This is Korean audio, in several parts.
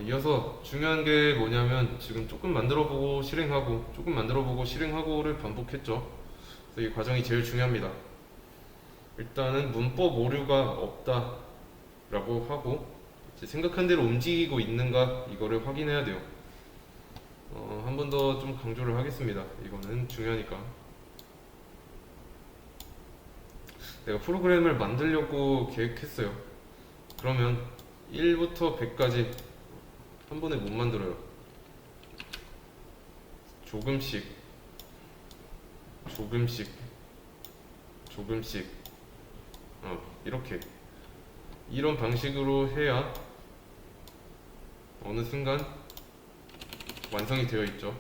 이어서 중요한 게 뭐냐면 지금 조금 만들어보고 실행하고 조금 만들어보고 실행하고를 반복했죠. 그래서 이 과정이 제일 중요합니다. 일단은 문법 오류가 없다라고 하고 이제 생각한 대로 움직이고 있는가 이거를 확인해야 돼요. 한 번 더 좀 강조를 하겠습니다. 이거는 중요하니까. 내가 프로그램을 만들려고 계획했어요. 그러면 1부터 100까지 한 번에 못 만들어요. 조금씩, 조금씩, 조금씩, 이렇게. 이런 방식으로 해야 어느 순간 완성이 되어 있죠.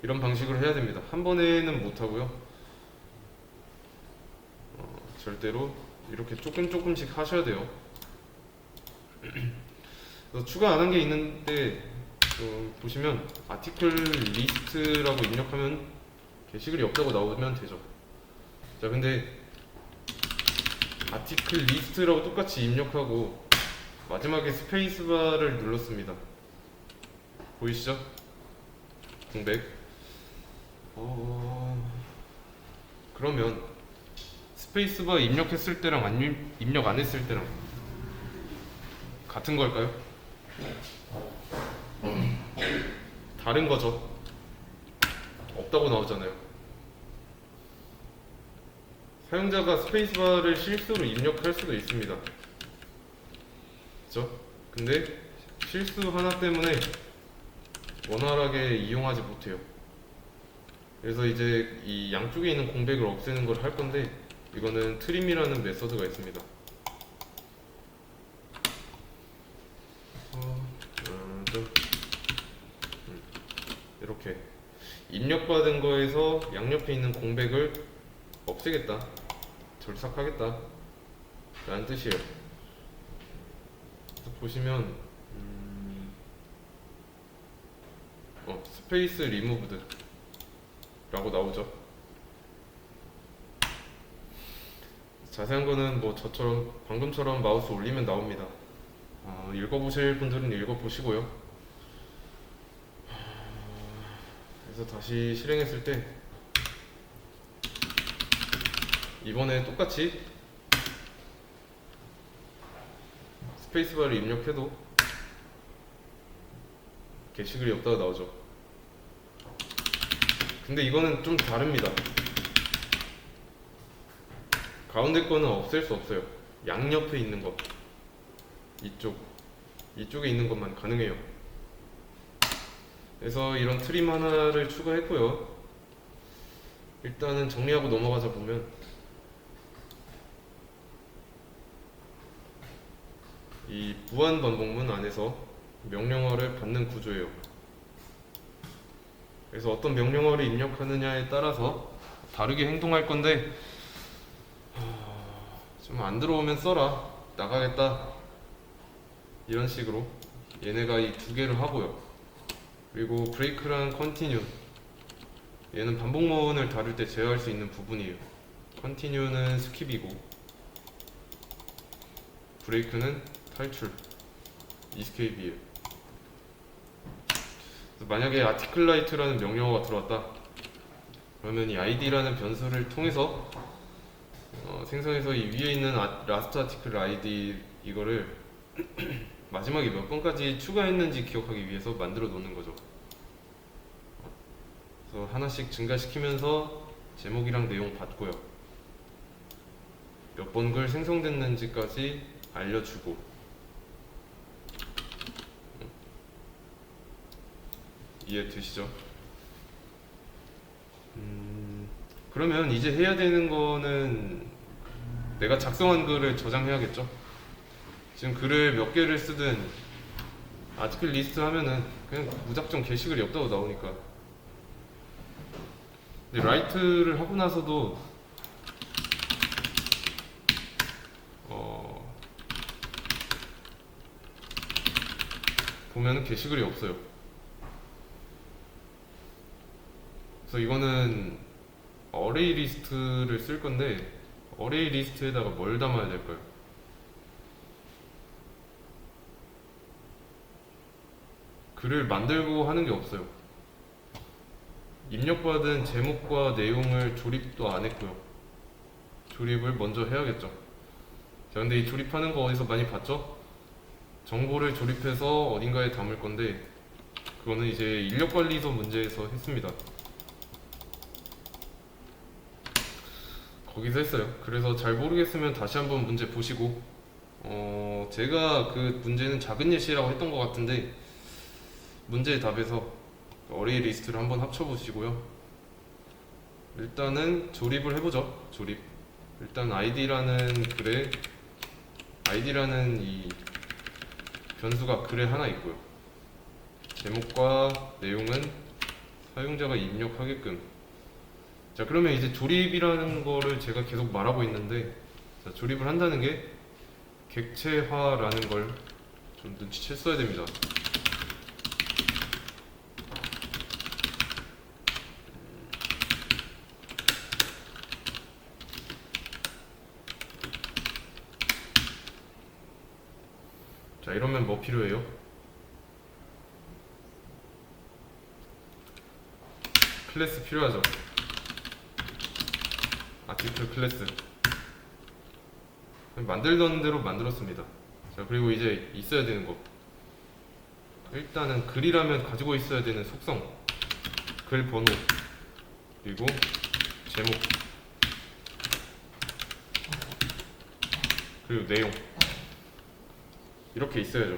이런 방식으로 해야 됩니다. 한 번에는 못 하고요. 절대로 이렇게 조금씩 하셔야 돼요. 그래서 추가 안 한 게 있는데 보시면 아티클 리스트라고 입력하면 게시글이 없다고 나오면 되죠. 자, 근데 아티클 리스트라고 똑같이 입력하고 마지막에 스페이스바를 눌렀습니다. 보이시죠? 공백. 그러면 스페이스바 입력했을 때랑 입력 안 했을 때랑 같은 걸까요? 다른 거죠. 없다고 나오잖아요. 사용자가 스페이스바를 실수로 입력할 수도 있습니다. 그죠? 근데 실수 하나 때문에 원활하게 이용하지 못해요. 그래서 이제 이 양쪽에 있는 공백을 없애는 걸 할 건데 이거는 트림이라는 메서드가 있습니다. 이렇게 입력받은 거에서 양옆에 있는 공백을 없애겠다, 절삭하겠다 라는 뜻이에요. 그래서 보시면 스페이스 리무브드 라고 나오죠. 자세한 거는 뭐 저처럼 방금처럼 마우스 올리면 나옵니다. 읽어보실 분들은 읽어보시고요. 그래서 다시 실행했을 때 이번에 똑같이 스페이스바를 입력해도 게시글이 없다고 나오죠. 근데 이거는 좀 다릅니다. 가운데 거는 없앨 수 없어요. 양옆에 있는 거, 이쪽에 있는 것만 가능해요. 그래서 이런 트림 하나를 추가했고요. 일단은 정리하고 넘어가자 보면 이 무한 반복문 안에서 명령어를 받는 구조예요. 그래서 어떤 명령어를 입력하느냐에 따라서 다르게 행동할 건데 좀 안 들어오면 써라, 나가겠다, 이런 식으로 얘네가 이 두 개를 하고요. 그리고 브레이크랑 컨티뉴, 얘는 반복문을 다룰 때 제어할 수 있는 부분이에요. 컨티뉴는 스킵이고 브레이크는 탈출, 이스케이프이에요. 만약에 아티클라이트라는 명령어가 들어왔다 그러면 이 id라는 변수를 통해서 생성해서 이 위에 있는 라스트 아티클 id 이거를 마지막에 몇 번까지 추가했는지 기억하기 위해서 만들어 놓는 거죠. 그래서 하나씩 증가시키면서 제목이랑 내용 받고요. 몇 번 글 생성됐는지까지 알려주고. 이해되시죠? 그러면 이제 해야 되는 거는 내가 작성한 글을 저장해야겠죠? 지금 글을 몇 개를 쓰든 아티클 리스트 하면은 그냥 무작정 게시글이 없다고 나오니까. 근데 라이트를 하고 나서도 보면은 게시글이 없어요. 그래서 이거는 어레이 리스트를 쓸 건데 어레이 리스트에다가 뭘 담아야 될까요? 글을 만들고 하는 게 없어요. 입력받은 제목과 내용을 조립도 안 했고요. 조립을 먼저 해야겠죠. 자, 근데 이 조립하는 거 어디서 많이 봤죠? 정보를 조립해서 어딘가에 담을 건데, 그거는 이제 인력관리서 문제에서 했습니다. 거기서 했어요. 그래서 잘 모르겠으면 다시 한번 문제 보시고, 제가 그 문제는 작은 예시라고 했던 것 같은데, 문제의 답에서 어레이 리스트를 한번 합쳐보시고요. 일단은 조립을 해보죠. 조립. 일단 id라는 글에, id라는 이 변수가 글에 하나 있고요. 제목과 내용은 사용자가 입력하게끔. 자, 그러면 이제 조립이라는 거를 제가 계속 말하고 있는데, 자, 조립을 한다는 게 객체화라는 걸 좀 눈치챘어야 됩니다. 자, 이러면 뭐 필요해요? 클래스 필요하죠. 아티클 클래스. 만들던 대로 만들었습니다. 자, 그리고 이제 있어야 되는 거. 일단은 글이라면 가지고 있어야 되는 속성. 글 번호. 그리고 제목. 그리고 내용. 이렇게 있어야죠.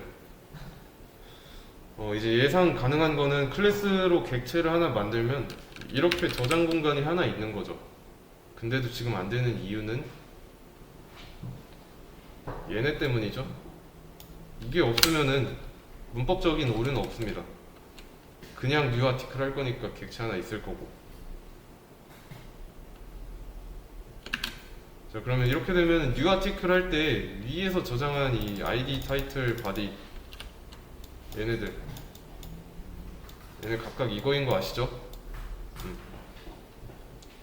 이제 예상 가능한 거는 클래스로 객체를 하나 만들면 이렇게 저장 공간이 하나 있는 거죠. 근데도 지금 안 되는 이유는 얘네 때문이죠. 이게 없으면은 문법적인 오류는 없습니다. 그냥 뉴 아티클 할 거니까 객체 하나 있을 거고. 자, 그러면 이렇게 되면 뉴 아티클 할 때 위에서 저장한 이 id, 타이틀, 바디 얘네 각각 이거인 거 아시죠?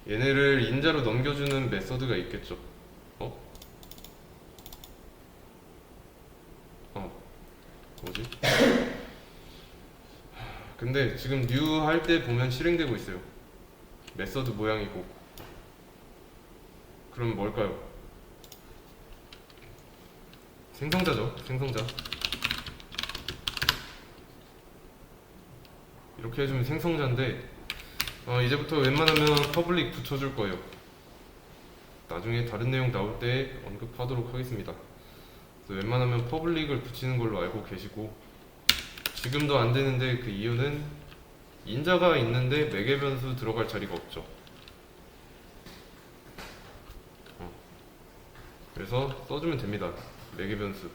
얘네를 인자로 넘겨주는 메서드가 있겠죠. 뭐지? 근데 지금 new 할 때 보면 실행되고 있어요. 메서드 모양이고. 그럼 뭘까요? 생성자죠. 생성자. 이렇게 해주면 생성자인데, 이제부터 웬만하면 퍼블릭 붙여줄 거예요. 나중에 다른 내용 나올 때 언급하도록 하겠습니다. 그래서 웬만하면 퍼블릭을 붙이는 걸로 알고 계시고, 지금도 안 되는데 그 이유는 인자가 있는데 매개 변수 들어갈 자리가 없죠. 그래서 써주면 됩니다. 매개 변수.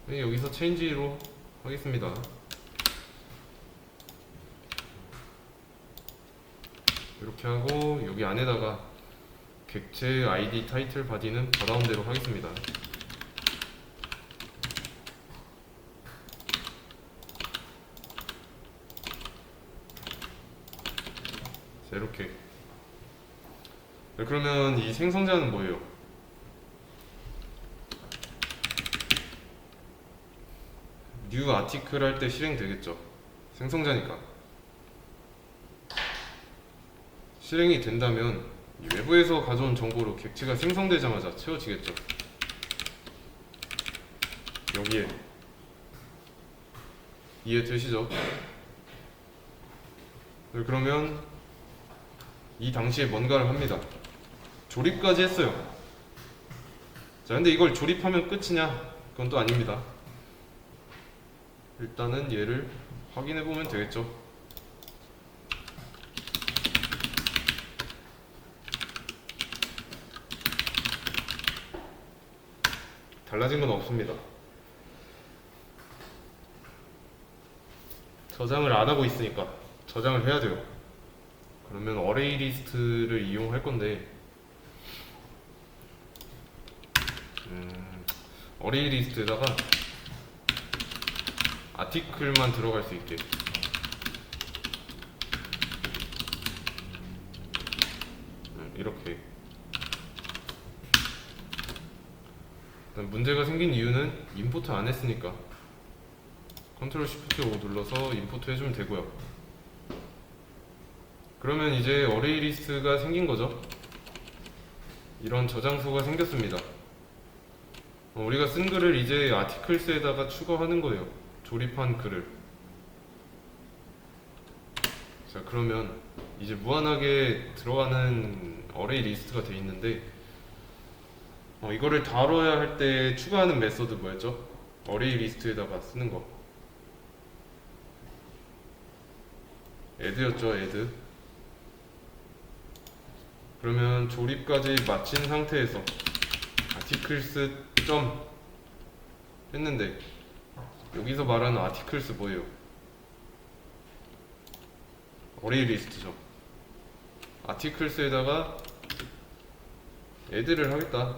네, 여기서 체인지로 하겠습니다. 이렇게 하고 여기 안에다가 객체 id, 타이틀, 바디는 받아온 대로 하겠습니다. 자, 이렇게. 네, 그러면 이 생성자는 뭐예요? 뉴 아티클 할 때 실행되겠죠. 생성자니까. 실행이 된다면 외부에서 가져온 정보로 객체가 생성되자마자 채워지겠죠. 여기에. 이해되시죠? 네, 그러면 이 당시에 뭔가를 합니다. 조립까지 했어요. 자, 근데 이걸 조립하면 끝이냐? 그건 또 아닙니다. 일단은 얘를 확인해 보면 되겠죠. 달라진 건 없습니다. 저장을 안 하고 있으니까 저장을 해야 돼요. 그러면 어레이 리스트를 이용할 건데, 어레이 리스트에다가 아티클만 들어갈 수 있게. 이렇게. 문제가 생긴 이유는 임포트 안 했으니까. 컨트롤 시프트 O 눌러서 임포트 해주면 되고요. 그러면 이제 어레이 리스트가 생긴 거죠. 이런 저장소가 생겼습니다. 우리가 쓴 글을 이제 아티클스에다가 추가하는 거예요. 조립한 글을. 자, 그러면 이제 무한하게 들어가는 어레이 리스트가 돼 있는데, 이거를 다뤄야 할 때 추가하는 메소드 뭐였죠? 어레이 리스트에다가 쓰는 거. add였죠, add. 그러면 조립까지 마친 상태에서 articles 점 했는데, 여기서 말하는 articles 뭐예요? 어레이 리스트죠. articles에다가 add를 하겠다.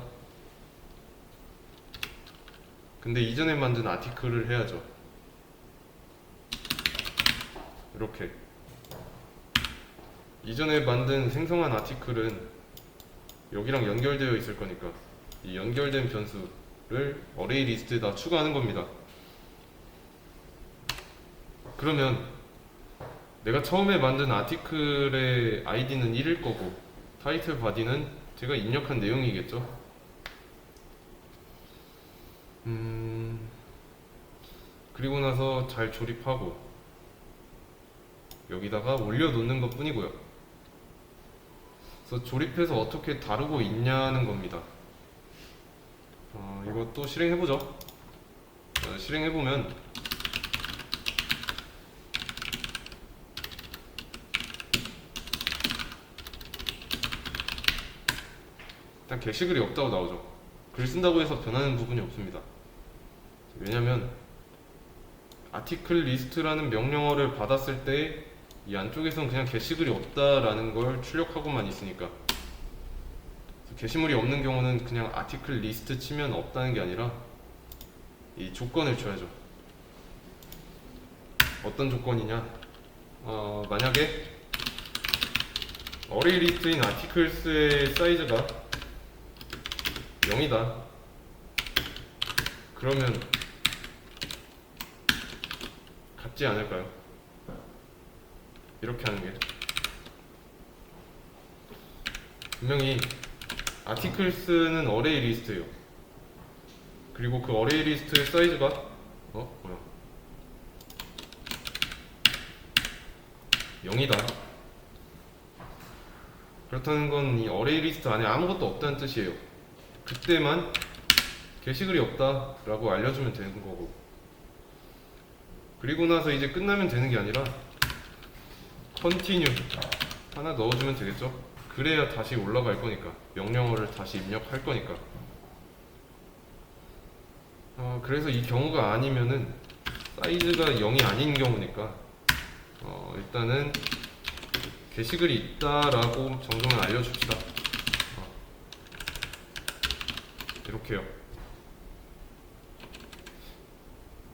근데 이전에 만든 아티클을 해야죠. 이렇게 이전에 만든 생성한 아티클은 여기랑 연결되어 있을 거니까 이 연결된 변수를 어레이 리스트에다 추가하는 겁니다. 그러면 내가 처음에 만든 아티클의 아이디는 1일 거고 타이틀 바디는 제가 입력한 내용이겠죠. 그리고 나서 잘 조립하고 여기다가 올려놓는 것 뿐이고요. 그래서 조립해서 어떻게 다루고 있냐는 겁니다. 이것도 실행해보죠. 실행해보면 일단 게시글이 없다고 나오죠. 글 쓴다고 해서 변하는 부분이 없습니다. 왜냐면 아티클 리스트라는 명령어를 받았을 때 이 안쪽에선 그냥 게시글이 없다라는 걸 출력하고만 있으니까, 게시물이 없는 경우는 그냥 아티클 리스트 치면 없다는 게 아니라 이 조건을 줘야죠. 어떤 조건이냐, 만약에 어레이 리스트인 아티클스의 사이즈가 0이다 그러면 같지 않을까요? 이렇게 하는 게 분명히 아티클스는 어레이 리스트예요. 그리고 그 어레이 리스트의 사이즈가 뭐야 0이다. 그렇다는 건 이 어레이 리스트 안에 아무것도 없다는 뜻이에요. 그때만 게시글이 없다라고 알려주면 되는 거고, 그리고 나서 이제 끝나면 되는 게 아니라 continue 하나 넣어주면 되겠죠. 그래야 다시 올라갈 거니까, 명령어를 다시 입력할 거니까. 그래서 이 경우가 아니면은 사이즈가 0이 아닌 경우니까 일단은 게시글이 있다라고 정도만 알려줍시다. 이렇게요.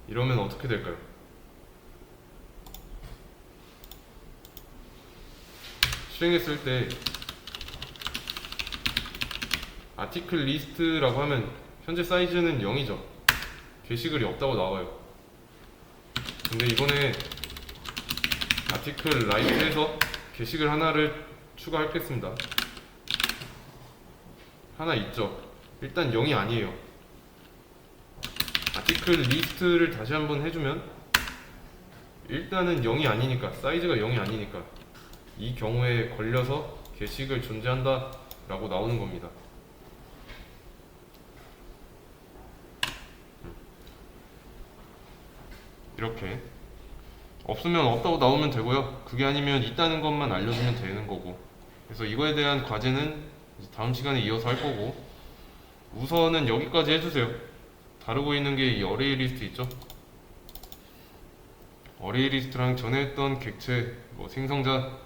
이러면 어떻게 될까요? 실행했을 때 아티클 리스트라고 하면 현재 사이즈는 0이죠. 게시글이 없다고 나와요. 근데 이번에 아티클 라이트에서 게시글 하나를 추가하겠습니다. 하나 있죠. 일단 0이 아니에요. 아티클 리스트를 다시 한번 해주면 일단은 0이 아니니까, 사이즈가 0이 아니니까 이 경우에 걸려서 게시글 존재한다 라고 나오는 겁니다. 이렇게 없으면 없다고 나오면 되고요. 그게 아니면 있다는 것만 알려주면 되는 거고, 그래서 이거에 대한 과제는 다음 시간에 이어서 할 거고, 우선은 여기까지 해주세요. 다루고 있는 게 이 어레이 리스트 있죠? 어레이 리스트랑 전에 했던 객체, 생성자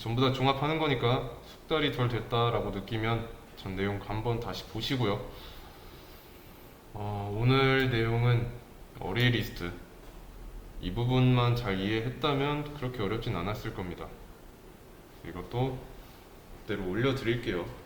전부 다 종합하는 거니까 숙달이 덜 됐다라고 느끼면 전 내용 한번 다시 보시고요. 오늘 내용은 어레이 리스트 이 부분만 잘 이해했다면 그렇게 어렵진 않았을 겁니다. 이것도 그대로 올려드릴게요.